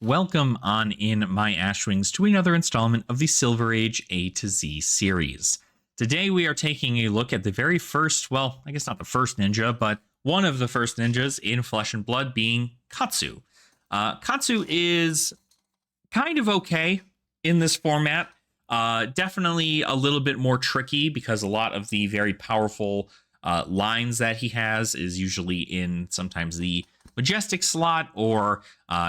Welcome on in, my Ashwings, to another installment of the Silver Age A to Z series. Today we are taking a look at the very first, well, I guess not the first ninja, but one of the first ninjas in Flesh and Blood, being Katsu. Katsu is kind of okay in this format. Definitely a little bit more tricky because a lot of the very powerful lines that he has is usually in sometimes the Majestic slot, or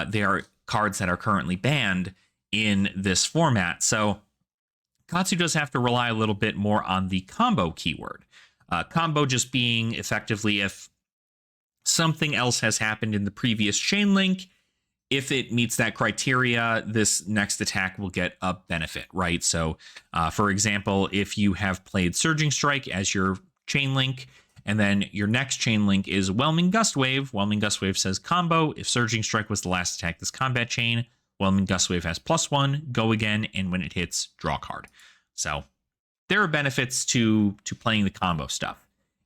they are cards that are currently banned in this format. So Katsu does have to rely a little bit more on the combo keyword. Combo just being effectively if something else has happened in the previous chain link, if it meets that criteria, this next attack will get a benefit, right? So, for example, if you have played Surging Strike as your chain link, and then your next chain link is Whelming Gust Wave. Whelming Gust Wave says combo. If Surging Strike was the last attack this combat chain, Whelming Gust Wave has +1, go again, and when it hits, draw a card. So there are benefits to playing the combo stuff.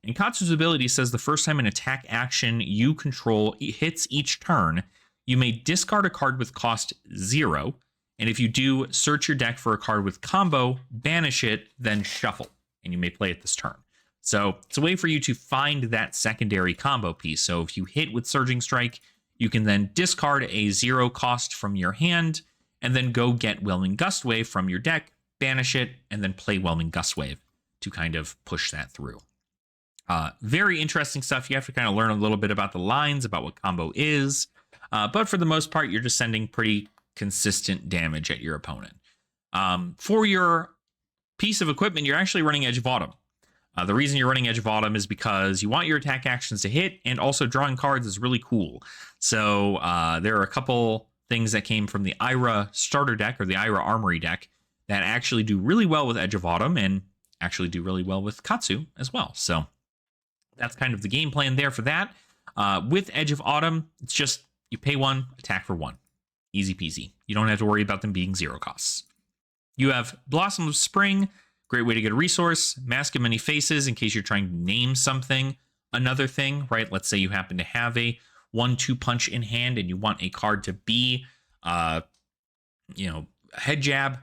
And Katsu's ability says the first time an attack action you control hits each turn, you may discard a card with cost 0. And if you do, search your deck for a card with combo, banish it, then shuffle. And you may play it this turn. So it's a way for you to find that secondary combo piece. So if you hit with Surging Strike, you can then discard a 0 cost from your hand and then go get Whelming Gust Wave from your deck, banish it, and then play Whelming Gust Wave to kind of push that through. Very interesting stuff. You have to kind of learn a little bit about the lines, about what combo is. But for the most part, you're just sending pretty consistent damage at your opponent. For your piece of equipment, you're actually running Edge of Autumn. The reason you're running Edge of Autumn is because you want your attack actions to hit, and also drawing cards is really cool. So there are a couple things that came from the Ira starter deck, or the Ira Armory deck, that actually do really well with Edge of Autumn, and actually do really well with Katsu as well. So that's kind of the game plan there for that. With Edge of Autumn, it's just you pay 1, attack for 1. Easy peasy. You don't have to worry about them being 0 costs. You have Blossom of Spring. Great way to get a resource. Mask of Many Faces, in case you're trying to name something. Another thing, right? Let's say you happen to have a 1-2 punch in hand and you want a card to be, Head Jab.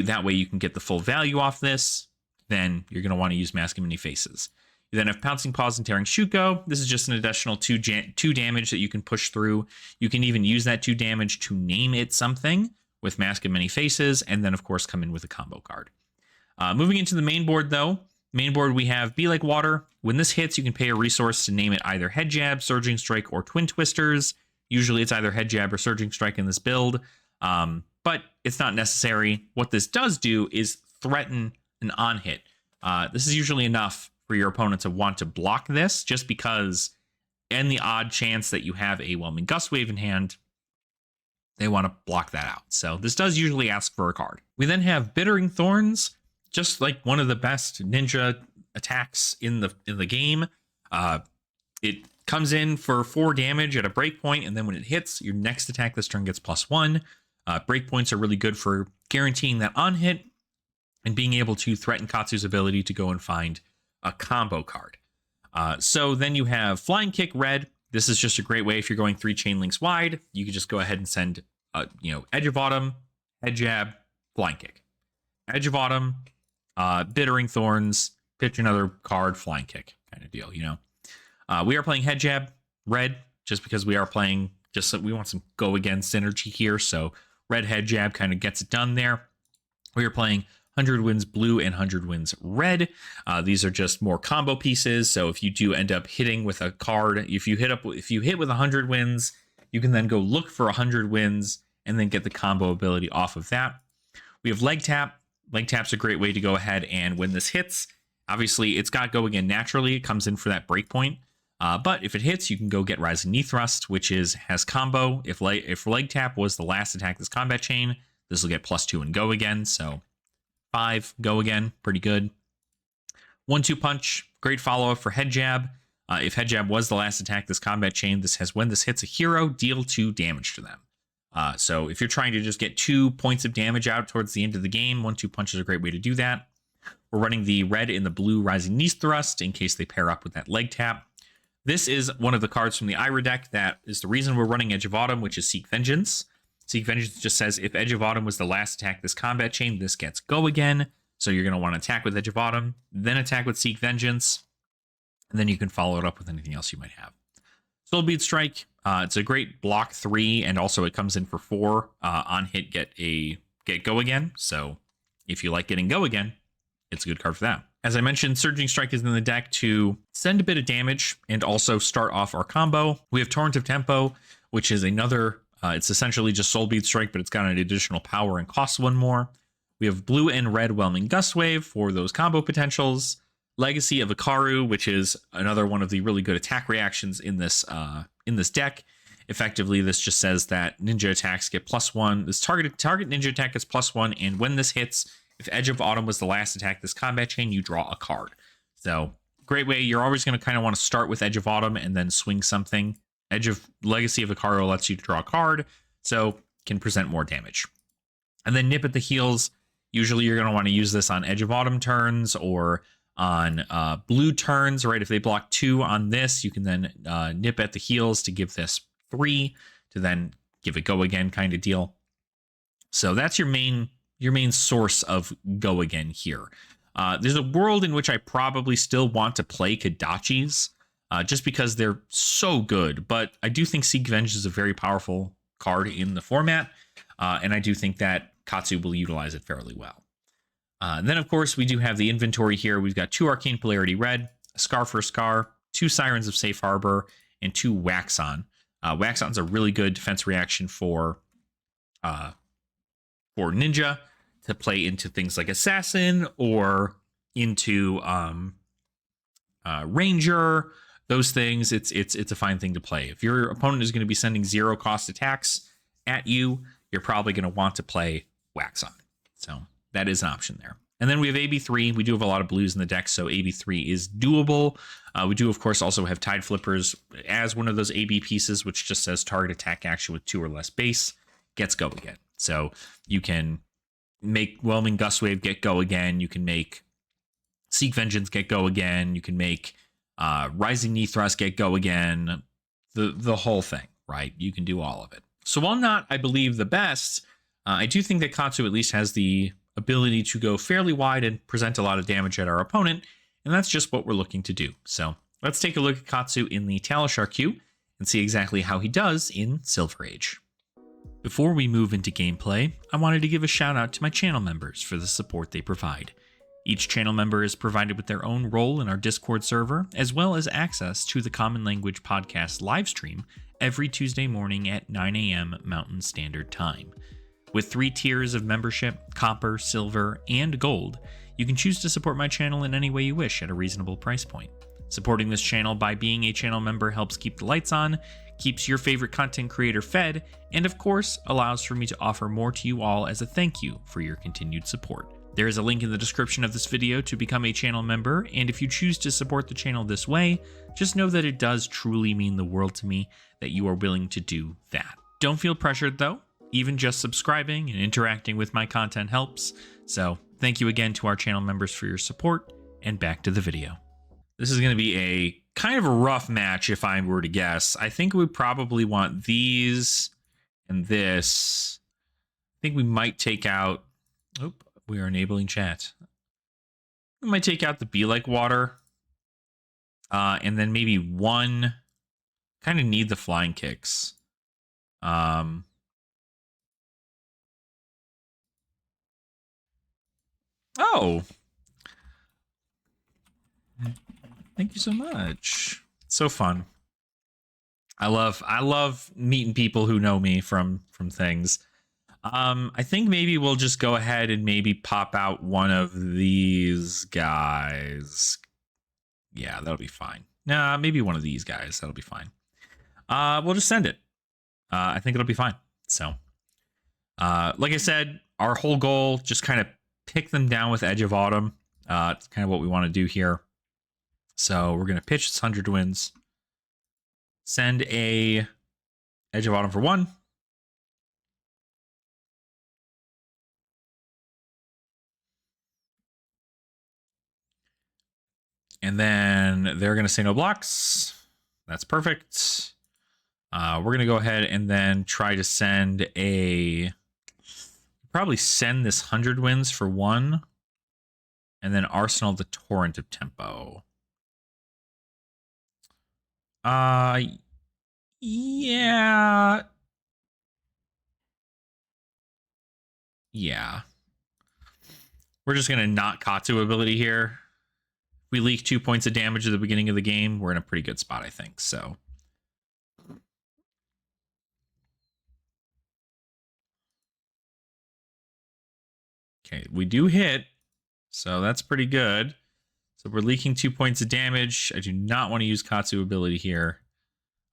That way you can get the full value off this. Then you're going to want to use Mask of Many Faces. You then have Pouncing Paws and Tearing Shuko. This is just an additional 2 damage that you can push through. You can even use that 2 damage to name it something with Mask of Many Faces, and then, of course, come in with a combo card. Moving into the main board, though. Main board, we have Be Like Water. When this hits, you can pay a resource to name it either Head Jab, Surging Strike, or Twin Twisters. Usually it's either Head Jab or Surging Strike in this build, but it's not necessary. What this does do is threaten an on-hit. This is usually enough for your opponent to want to block this, just because in the odd chance that you have a Whelming Gust Wave in hand, they want to block that out. So this does usually ask for a card. We then have Bittering Thorns. Just like one of the best ninja attacks in the game. It comes in for 4 damage at a breakpoint, and then when it hits, your next attack this turn gets +1. Breakpoints are really good for guaranteeing that on hit and being able to threaten Katsu's ability to go and find a combo card. So then you have Flying Kick Red. This is just a great way if you're going 3 chain links wide. You can just go ahead and send Edge of Autumn, Head Jab, Flying Kick. Edge of Autumn, Bittering Thorns, pitch another card, Flying Kick kind of deal, we are playing Head Jab Red just because we are playing, just so we want some go again synergy here. So Red Head Jab kind of gets it done there. We are playing 100 Winds Blue and 100 Winds Red. These are just more combo pieces. So if you do end up hitting with a card, if you hit with 100 Winds, you can then go look for 100 Winds and then get the combo ability off of that. We have Leg Tap. Leg Tap's a great way to go ahead, and when this hits, obviously it's got go again naturally. It comes in for that breakpoint. But if it hits, you can go get Rising Knee Thrust, which has combo. If Leg Tap was the last attack this combat chain, this will get +2 and go again. So 5 go again, pretty good. 1-2 punch, great follow-up for Head Jab. If Head Jab was the last attack this combat chain, this has when this hits a hero, deal 2 damage to them. So if you're trying to just get 2 points of damage out towards the end of the game, 1-2 punch is a great way to do that. We're running the red and the blue Rising Knee Thrust in case they pair up with that Leg Tap. This is one of the cards from the Ira deck that is the reason we're running Edge of Autumn, which is Seek Vengeance. Seek Vengeance just says if Edge of Autumn was the last attack this combat chain, this gets go again. So you're going to want to attack with Edge of Autumn, then attack with Seek Vengeance, and then you can follow it up with anything else you might have. Soulbead Strike, it's a great block 3, and also it comes in for 4 on hit. Get go again. So if you like getting go again, it's a good card for that. As I mentioned, Surging Strike is in the deck to send a bit of damage and also start off our combo. We have Torrent of Tempo, which is another. It's essentially just Soulbead Strike, but it's got an additional power and costs 1 more. We have blue and red Whelming Gust Wave for those combo potentials. Legacy of Ikaru, which is another one of the really good attack reactions in this deck. Effectively, this just says that ninja attacks get +1. This target ninja attack gets +1, and when this hits, if Edge of Autumn was the last attack this combat chain, you draw a card. So great way. You're always going to kind of want to start with Edge of Autumn and then swing something. Legacy of Ikaru lets you draw a card, so can present more damage. And then Nip at the Heels. Usually you're going to want to use this on Edge of Autumn turns or on blue turns, right? If they block 2 on this, you can then Nip at the Heels to give this 3 to then give it go again kind of deal. So that's your main source of go again here. There's a world in which I probably still want to play Kodachis just because they're so good, but I do think Seek Vengeance is a very powerful card in the format, and I do think that Katsu will utilize it fairly well. Then, of course, we do have the inventory here. We've got 2 Arcane Polarity Red, a Scar for Scar, 2 Sirens of Safe Harbor, and 2 Waxon. Waxon's a really good defense reaction for Ninja to play into things like Assassin or into Ranger. Those things, it's a fine thing to play. If your opponent is going to be sending 0 cost attacks at you, you're probably going to want to play Waxon. So that is an option there. And then we have AB3. We do have a lot of blues in the deck, so AB3 is doable. We do, of course, also have Tide Flippers as one of those AB pieces, which just says target attack action with 2 or less base gets go again. So you can make Whelming Gust Wave get go again. You can make Seek Vengeance get go again. You can make Rising Knee Thrust get go again. The whole thing, right? You can do all of it. So while not, I believe, the best, I do think that Katsu at least has the ability to go fairly wide and present a lot of damage at our opponent, and that's just what we're looking to do. So let's take a look at Katsu in the Talishar queue and see exactly how he does in Silver Age. Before we move into gameplay, I wanted to give a shout out to my channel members for the support they provide. Each channel member is provided with their own role in our Discord server, as well as access to the Common Language Podcast livestream every Tuesday morning at 9 a.m. Mountain Standard Time. With 3 tiers of membership, copper, silver, and gold, you can choose to support my channel in any way you wish at a reasonable price point. Supporting this channel by being a channel member helps keep the lights on, keeps your favorite content creator fed, and of course, allows for me to offer more to you all as a thank you for your continued support. There is a link in the description of this video to become a channel member, and if you choose to support the channel this way, just know that it does truly mean the world to me that you are willing to do that. Don't feel pressured though. Even just subscribing and interacting with my content helps. So thank you again to our channel members for your support, and back to the video. This is going to be a kind of a rough match if I were to guess. I think we probably want these and this. I think we might take out... Oh, we are enabling chat. We might take out the Be Like Water. And then maybe one... Kind of need the Flying Kicks. Oh, thank you so much. So fun. I love meeting people who know me from things. I think maybe we'll just go ahead and maybe pop out one of these guys. Yeah, that'll be fine. Nah, maybe one of these guys. That'll be fine. We'll just send it. I think it'll be fine. So, like I said, our whole goal, just kind of pick them down with Edge of Autumn. It's kind of what we want to do here. So we're going to pitch this 100 wins. Send a Edge of Autumn for 1. And then they're going to say no blocks. That's perfect. We're going to go ahead and then try to send probably send this 100 Winds for 1. And then Arsenal the Torrent of Tempo. Yeah. Yeah. We're just going to not Katsu ability here. We leak 2 points of damage at the beginning of the game. We're in a pretty good spot, I think. So. Okay, we do hit. So that's pretty good. So we're leaking 2 points of damage. I do not want to use Katsu ability here.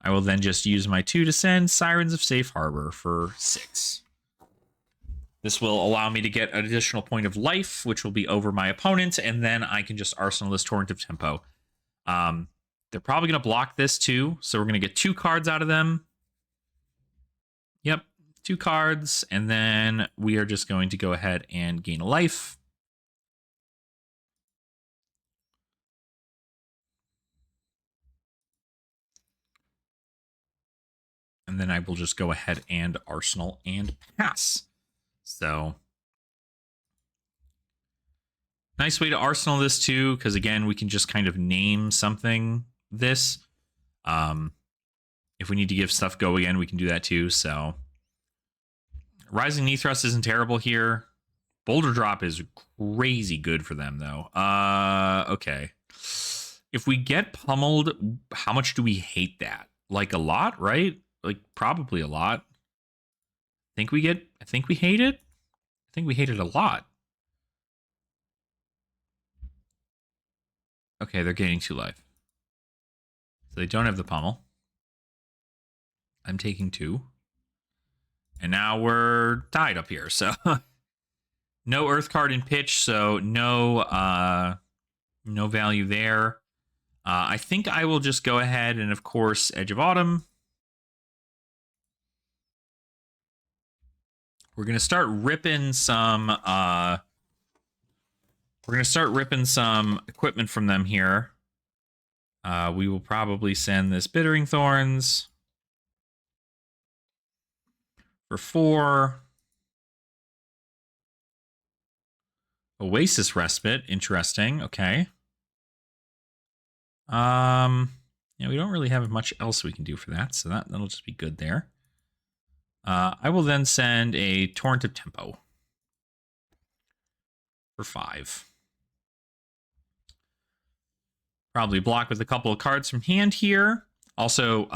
I will then just use my 2 to send Sirens of Safe Harbor for 6. This will allow me to get an additional point of life, which will be over my opponent, and then I can just Arsenal this Torrent of Tempo. They're probably going to block this too, so we're going to get 2 cards out of them. Yep, 2 cards, and then we are just going to go ahead and gain a life. And then I will just go ahead and Arsenal and pass. So, nice way to Arsenal this too, because again, we can just kind of name something this. If we need to give stuff go again, we can do that too. So, Rising Knee Thrust isn't terrible here. Boulder Drop is crazy good for them though. Okay. If we get pummeled, how much do we hate that? Like a lot, right? Like probably a lot. I think we hate it. I think we hate it a lot. Okay, they're gaining 2 life. So they don't have the pummel. I'm taking 2. And now we're tied up here. So no Earth card in pitch, so no value there. I think I will just go ahead and, of course, Edge of Autumn. We're gonna start ripping some. We're gonna start ripping some equipment from them here. We will probably send this Bittering Thorns for 4. Oasis Respite, interesting. Okay. Yeah, we don't really have much else we can do for that, so that'll just be good there. I will then send a Torrent of Tempo for 5. Probably block with a couple of cards from hand here. Also,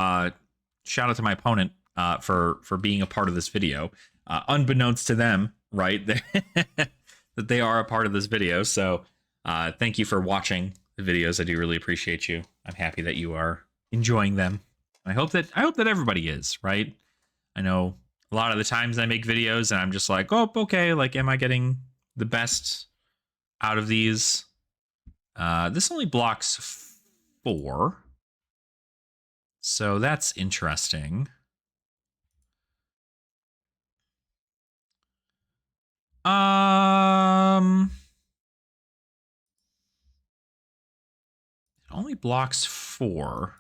shout out to my opponent for being a part of this video. Unbeknownst to them, right? That they are a part of this video. So thank you for watching the videos. I do really appreciate you. I'm happy that you are enjoying them. I hope that everybody is, right? I know a lot of the times I make videos and I'm just like, oh, okay, like, am I getting the best out of these? This only blocks 4. So that's interesting. It only blocks 4.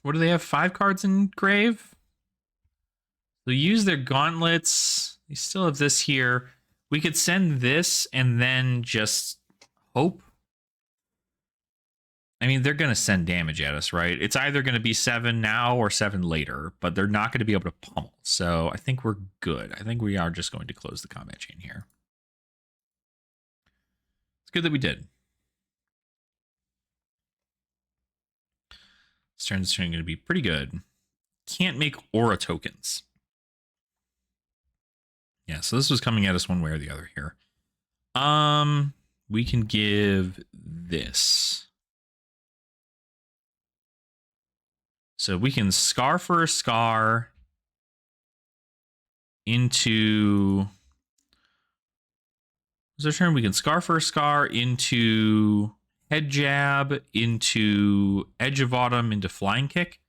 What do they have? 5 cards in grave? They'll use their gauntlets. They still have this here. We could send this and then just hope. I mean, they're going to send damage at us, right? It's either going to be 7 now or 7 later, but they're not going to be able to pummel. So I think we're good. I think we are just going to close the combat chain here. It's good that we did. This turn's going to be pretty good. Can't make aura tokens. Yeah, so this was coming at us one way or the other here. We can give this. So we can Scar for a Scar into... What's our turn? We can Scar for a Scar into Head Jab, into Edge of Autumn, into Flying Kick.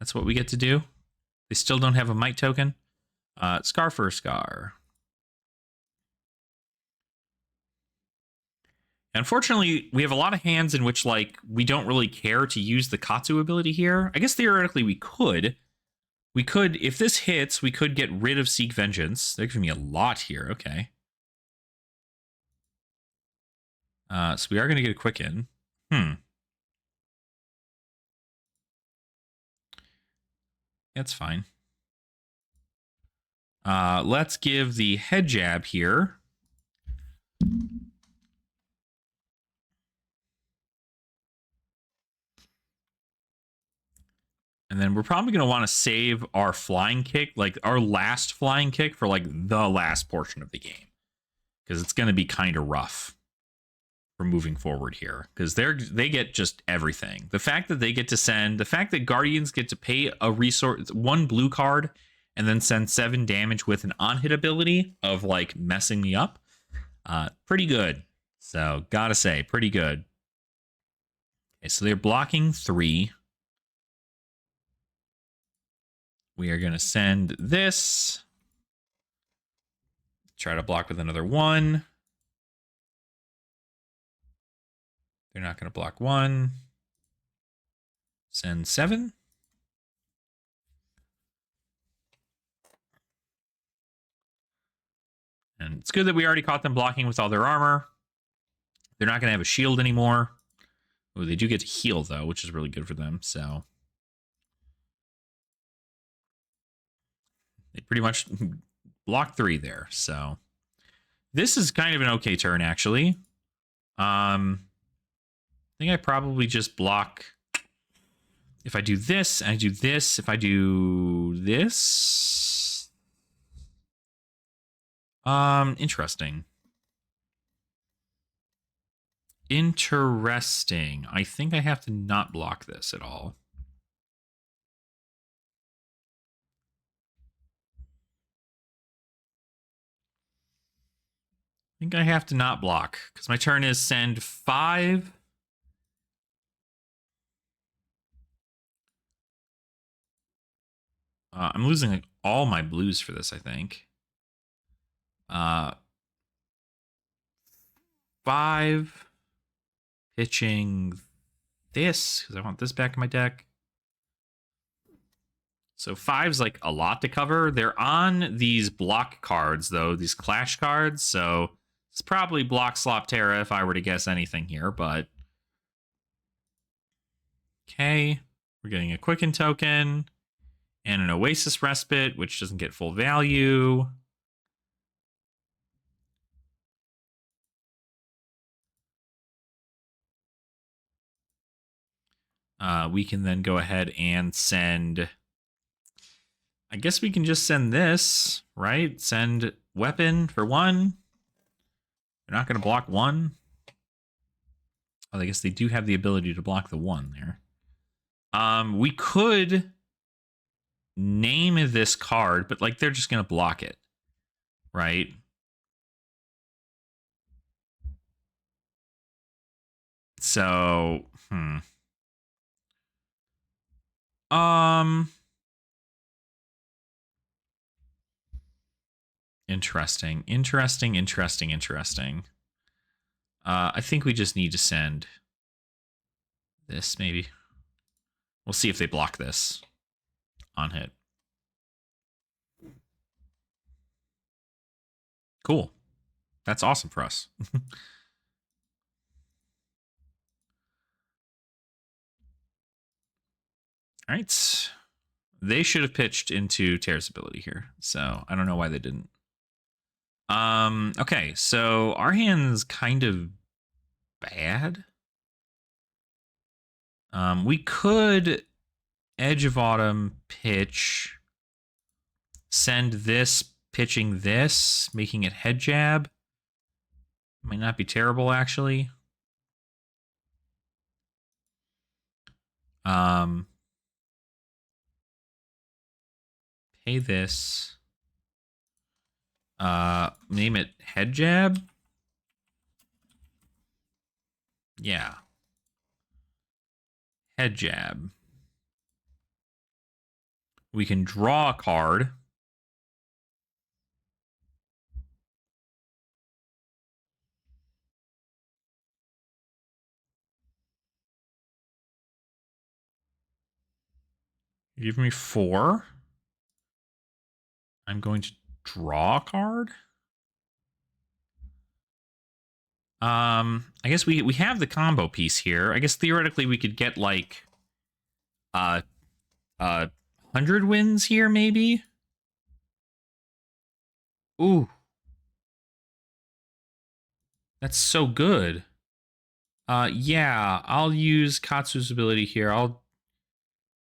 That's what we get to do. They still don't have a Might token. Scar for a Scar. Unfortunately, we have a lot of hands in which, like, we don't really care to use the Katsu ability here. I guess theoretically we could. We could, if this hits, we could get rid of Seek Vengeance. They're giving me a lot here. Okay. So we are going to get a Quicken. That's fine. Let's give the Head Jab here. And then we're probably going to want to save our Flying Kick, like our last Flying Kick, for like the last portion of the game. Because it's going to be kind of rough for moving forward here. Because they get just everything. The fact that they get to send, the fact that Guardians get to pay a resource, 1 blue card, and then send 7 damage with an on-hit ability of like messing me up. Pretty good. So gotta say, pretty good. Okay, so they're blocking 3. We are going to send this. Try to block with another 1. They're not going to block 1. Send 7. And it's good that we already caught them blocking with all their armor. They're not going to have a shield anymore. Oh, they do get to heal, though, which is really good for them. So they pretty much block 3 there. So this is kind of an okay turn, actually. I think I probably just block. If I do this, and I do this, if I do this. Interesting. Interesting. I think I have to not block this at all. I think I have to not block because my turn is send 5. I'm losing like all my blues for this, I think. 5. Pitching this because I want this back in my deck. So 5's like a lot to cover. They're on these block cards, though, these clash cards. So it's probably block Slop Terra if I were to guess anything here, but. Okay. We're getting a Quicken token and an Oasis Respite, which doesn't get full value. We can then go ahead and send. I guess we can just send this, right? Send weapon for 1. They're not going to block 1. Oh, I guess they do have the ability to block the 1 there. We could name this card, but like they're just going to block it, right? So, Interesting. I think we just need to send this, maybe. We'll see if they block this on hit. Cool. That's awesome for us. All right. They should have pitched into Terra's ability here, so I don't know why they didn't. Okay, so our hand's kind of bad. We could Edge of Autumn pitch, send this, pitching this, making it Head Jab. Might not be terrible, actually. Pay this. Name it Head Jab. Yeah. Head Jab. We can draw a card. Give me 4. I'm going to draw a card. I guess we have the combo piece here. I guess theoretically we could get like 100 wins here, maybe. Ooh, that's so good. Yeah, I'll use Katsu's ability here. I'll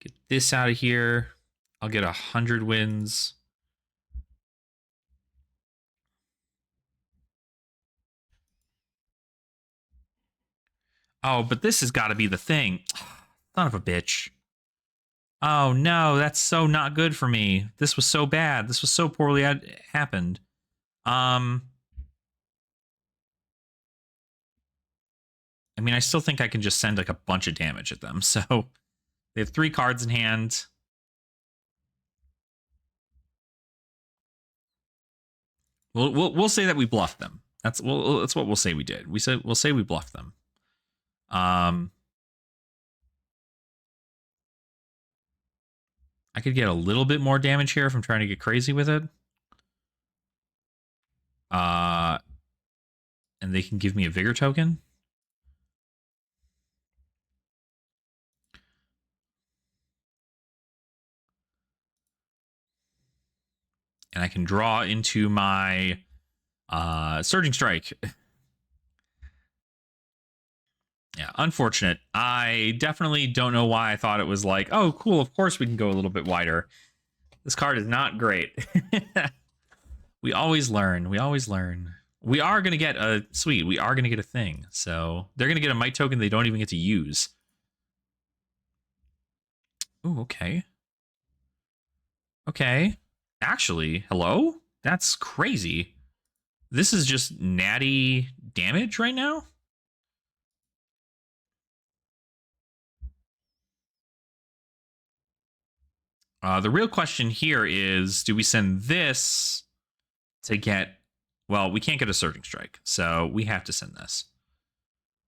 get this out of here. I'll get 100 wins. Oh, but this has got to be the thing. Son of a bitch. Oh no, that's so not good for me. This was so bad. This was so poorly happened. I mean, I still think I can just send like a bunch of damage at them. So they have 3 cards in hand. We'll say that we bluffed them. That's what we'll say we did. We'll say we bluffed them. I could get a little bit more damage here if I'm trying to get crazy with it. And they can give me a vigor token. And I can draw into my Surging Strike. Yeah, unfortunate. I definitely don't know why I thought it was like, oh, cool, of course we can go a little bit wider. This card is not great. We always learn. We always learn. We are going to get a... Sweet, we are going to get a thing. So they're going to get a Might token they don't even get to use. Ooh, okay. Okay. Actually, hello? That's crazy. This is just natty damage right now? The real question here is, do we send this to get... Well, we can't get a Surging Strike, so we have to send this.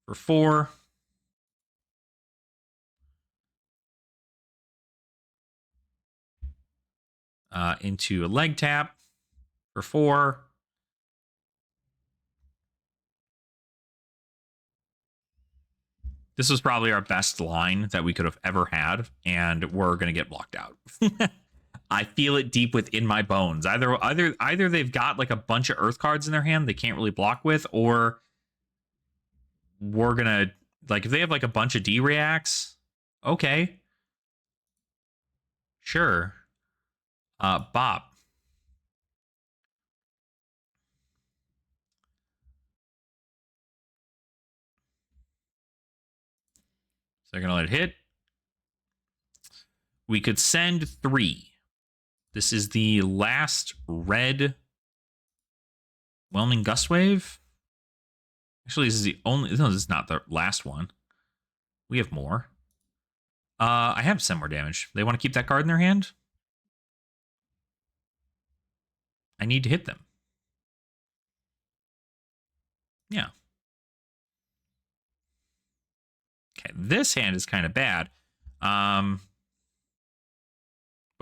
For 4. Into a leg tap. For 4. This was probably our best line that we could have ever had, and we're going to get blocked out. I feel it deep within my bones. Either they've got like a bunch of Earth cards in their hand they can't really block with, or we're going to... Like, if they have like a bunch of D reacts, okay. Sure. Bop. So they're going to let it hit. We could send 3. This is the last red Whelming Gust Wave. Actually, this is the only... No, this is not the last one. We have more. I have some more damage. They want to keep that card in their hand? I need to hit them. Yeah. Okay, this hand is kind of bad. But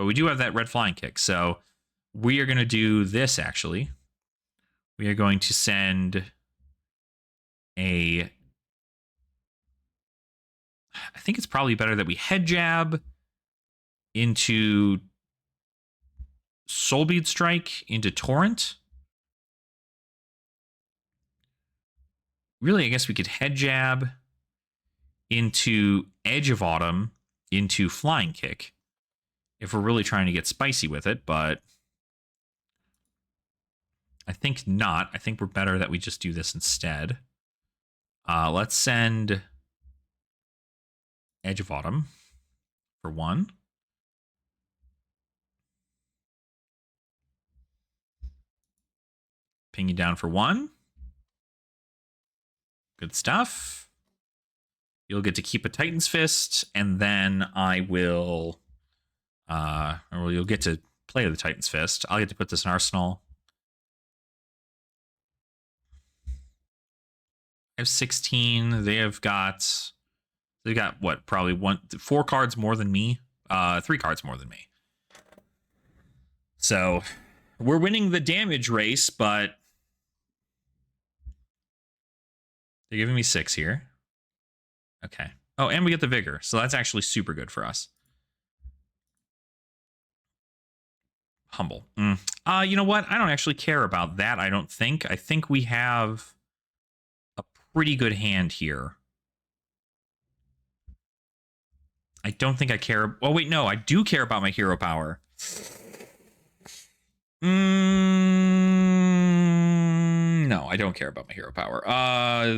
we do have that red flying kick, so we are going to do this, actually. We are going to send a... I think it's probably better that we head jab into Soulbead Strike into Torrent. Really, I guess we could head jab into Edge of Autumn into Flying Kick if we're really trying to get spicy with it, but I think not. I think we're better that we just do this instead. Let's send Edge of Autumn for 1. Ping you down for 1. Good stuff. You'll get to keep a Titan's Fist, and then I will... or you'll get to play the Titan's Fist. I'll get to put this in Arsenal. I have 16. They've got what? Probably 4 cards more than me 3 cards more than me. So we're winning the damage race, but they're giving me 6 here. Okay. Oh, and we get the vigor, so that's actually super good for us. Humble. You know what? I don't actually care about that, I don't think. I think we have a pretty good hand here. I don't think I care. Oh, wait, no. I do care about my hero power. No, I don't care about my hero power.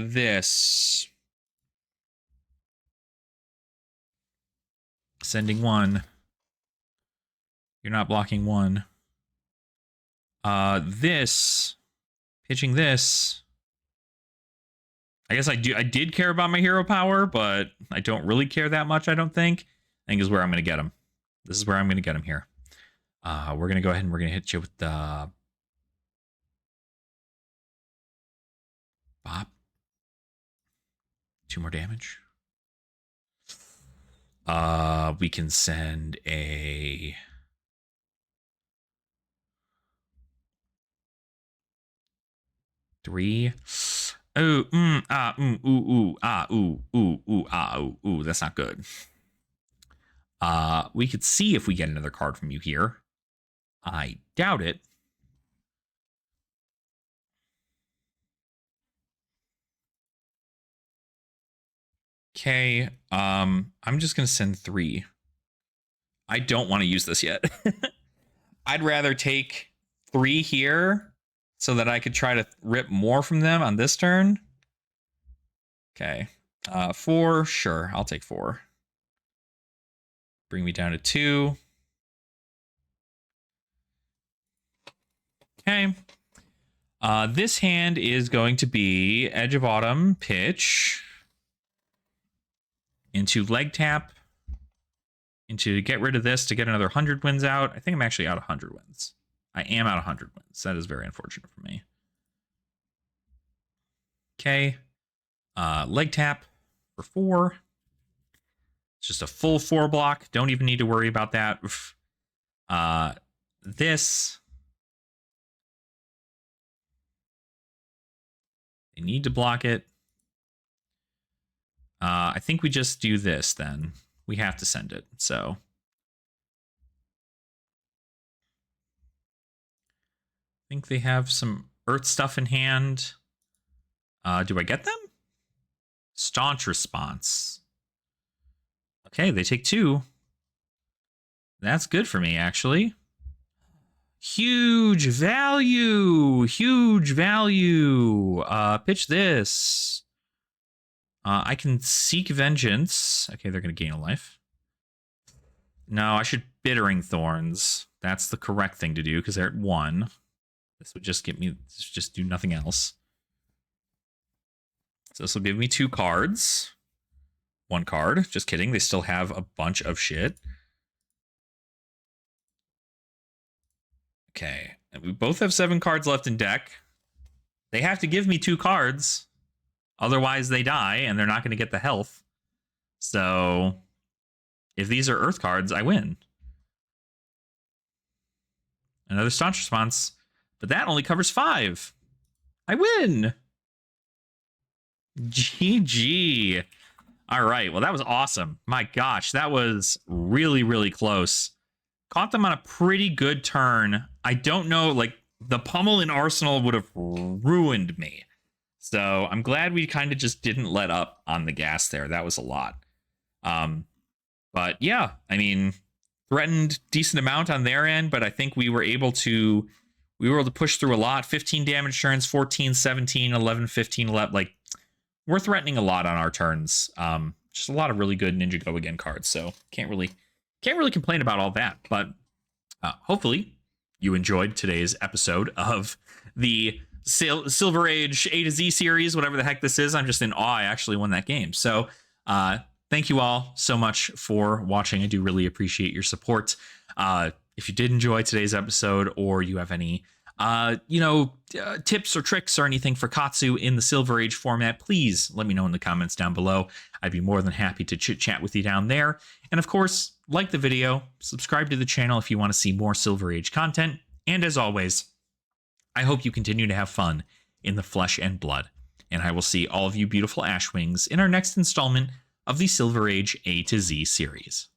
This. Sending 1. You're not blocking 1. This. Pitching this. I guess I did care about my hero power, but I don't really care that much, I don't think. I think is where I'm going to get him. This is where I'm going to get him here. We're going to go ahead and we're going to hit you with the... Bop. 2 more damage. We can send a... Three. Oh, ooh. That's not good. We could see if we get another card from you here. I doubt it. Okay, I'm just gonna send 3. I don't want to use this yet. I'd rather take 3 here so that I could try to rip more from them on this turn. Okay, 4, sure, I'll take 4. Bring me down to 2. Okay. This hand is going to be Edge of Autumn, pitch, into leg tap, into get rid of this to get another 100 wins out. I think I'm actually out of 100 wins. I am out of 100 wins. That is very unfortunate for me. Okay. Leg tap for 4. It's just a full 4 block. Don't even need to worry about that. This. They need to block it. I think we just do this then. We have to send it, so. I think they have some Earth stuff in hand. Do I get them? Staunch Response. Okay, they take 2. That's good for me, actually. Huge value. Huge value. Pitch this. I can seek vengeance. Okay, they're going to gain a life. No, I should Bittering Thorns. That's the correct thing to do because they're at 1. This would just get me, just do nothing else. So this will give me 2 cards. 1 card. Just kidding. They still have a bunch of shit. Okay. And we both have 7 cards left in deck. They have to give me 2 cards. Otherwise, they die, and they're not going to get the health. So, if these are Earth cards, I win. Another Staunch Response. But that only covers 5. I win! GG. All right, well, that was awesome. My gosh, that was really, really close. Caught them on a pretty good turn. I don't know, like, the pummel in Arsenal would have ruined me. So I'm glad we kind of just didn't let up on the gas there. That was a lot. But yeah, I mean, threatened decent amount on their end, but I think we were able to push through a lot. 15 damage turns, 14, 17, 11, 15, 11. Like, we're threatening a lot on our turns. Just a lot of really good Ninja Go Again cards. So can't really complain about all that. But hopefully you enjoyed today's episode of the Silver Age A to Z series, whatever the heck this is. I'm just in awe I actually won that game. So thank you all so much for watching. I do really appreciate your support. If you did enjoy today's episode, or you have any tips or tricks or anything for Katsu in the Silver Age format, please let me know in the comments down below. I'd be more than happy to chit chat with you down there. And of course, like the video, subscribe to the channel if you want to see more Silver Age content, and as always, I hope you continue to have fun in the flesh and blood, and I will see all of you beautiful Ashwings in our next installment of the Silver Age A to Z series.